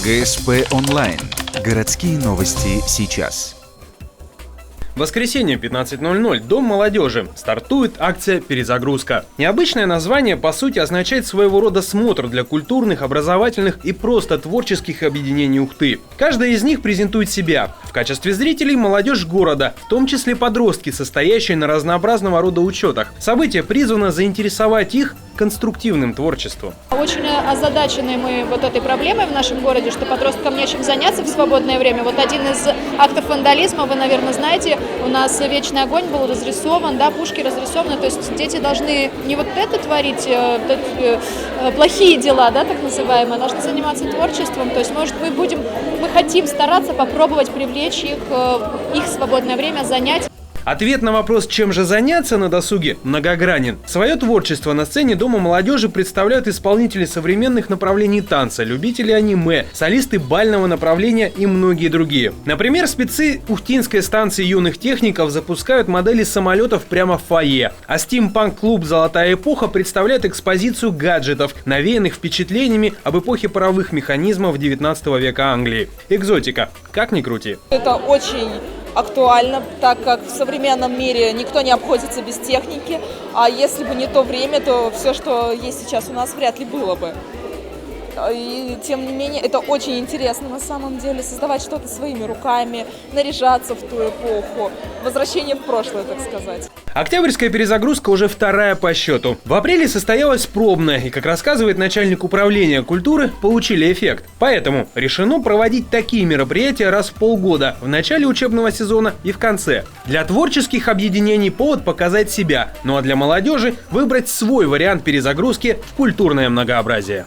ГСП онлайн. Городские новости сейчас. В воскресенье 15:00 Дом молодежи. Стартует акция «Перезагрузка». Необычное название, по сути, означает своего рода смотр для культурных, образовательных и просто творческих объединений Ухты. Каждая из них презентует себя. В качестве зрителей молодежь города, в том числе подростки, состоящие на разнообразного рода учетах. Событие призвано заинтересовать их конструктивным творчеством. Очень озадачены мы этой проблемой в нашем городе, что подросткам нечем заняться в свободное время. Один из актов вандализма, вы, наверное, знаете, у нас вечный огонь был разрисован, пушки разрисованы, то есть дети должны не это творить, плохие дела, так называемые, а должны заниматься творчеством. То есть, может, мы хотим стараться попробовать привлечь их свободное время, занять. Ответ на вопрос, чем же заняться на досуге, многогранен. Свое творчество на сцене Дома молодежи представляют исполнители современных направлений танца, любители аниме, солисты бального направления и многие другие. Например, спецы Ухтинской станции юных техников запускают модели самолетов прямо в фойе, а стимпанк-клуб «Золотая эпоха» представляет экспозицию гаджетов, навеянных впечатлениями об эпохе паровых механизмов 19 века Англии. Экзотика, как ни крути. Это очень актуально, так как в современном мире никто не обходится без техники, а если бы не то время, то все, что есть сейчас у нас, вряд ли было бы. И тем не менее, это очень интересно на самом деле, создавать что-то своими руками, наряжаться в ту эпоху, возвращение в прошлое, так сказать. Октябрьская перезагрузка уже вторая по счету. В апреле состоялась пробная, и, как рассказывает начальник управления культуры, получили эффект. Поэтому решено проводить такие мероприятия раз в полгода, в начале учебного сезона и в конце. Для творческих объединений повод показать себя, ну а для молодежи выбрать свой вариант перезагрузки в культурное многообразие.